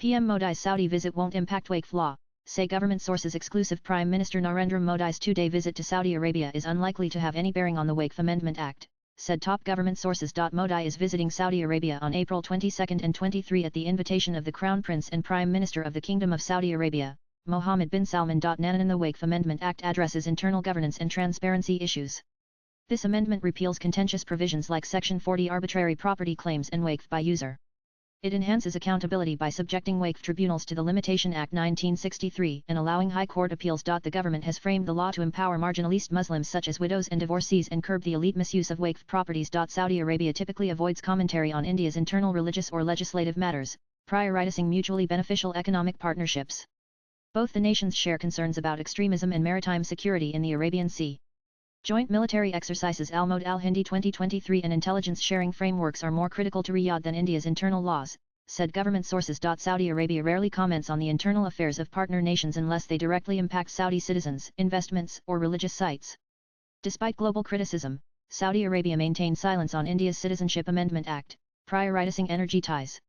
PM Modi's Saudi visit won't impact Waqf law, say government sources. Exclusive. Prime Minister Narendra Modi's two-day visit to Saudi Arabia is unlikely to have any bearing on the Waqf Amendment Act, said top government sources. Modi is visiting Saudi Arabia on April 22 and 23 at the invitation of the Crown Prince and Prime Minister of the Kingdom of Saudi Arabia, Mohammed bin Salman. Nanan. The Waqf Amendment Act addresses internal governance and transparency issues. This amendment repeals contentious provisions like Section 40 arbitrary property claims and Waqf by user. It enhances accountability by subjecting Waqf tribunals to the Limitation Act 1963 and allowing high court appeals. The government has framed the law to empower marginalist Muslims such as widows and divorcees and curb the elite misuse of Waqf properties. Saudi Arabia typically avoids commentary on India's internal religious or legislative matters, prioritizing mutually beneficial economic partnerships. Both the nations share concerns about extremism and maritime security in the Arabian Sea. Joint military exercises Al-Mod al-Hindi 2023 and intelligence sharing frameworks are more critical to Riyadh than India's internal laws, said government sources. Saudi Arabia rarely comments on the internal affairs of partner nations unless they directly impact Saudi citizens, investments, or religious sites. Despite global criticism, Saudi Arabia maintained silence on India's Citizenship Amendment Act, prioritizing energy ties.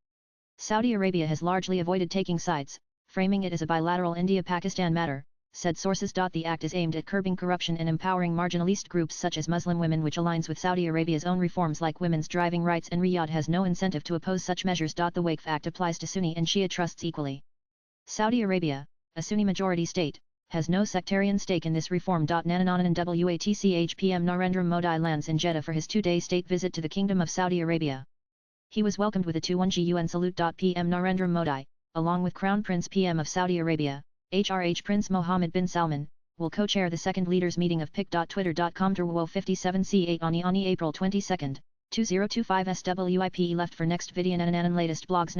Saudi Arabia has largely avoided taking sides, framing it as a bilateral India-Pakistan matter, said sources. The act is aimed at curbing corruption and empowering marginalist groups such as Muslim women, which aligns with Saudi Arabia's own reforms like women's driving rights, and Riyadh has no incentive to oppose such measures. The Waqf Act applies to Sunni and Shia trusts equally. Saudi Arabia, a Sunni-majority state, has no sectarian stake in this reform. Nanananan Watch PM Narendra Modi lands in Jeddah for his two-day state visit to the Kingdom of Saudi Arabia. He was welcomed with a 2-1 UN salute. PM Narendra Modi, along with Crown Prince PM of Saudi Arabia, HRH Prince Mohammed bin Salman, will co-chair the second leaders meeting of pic.twitter.com /WO 57C8 on April 22, 2025 SWIP. Left for next video. Latest blogs.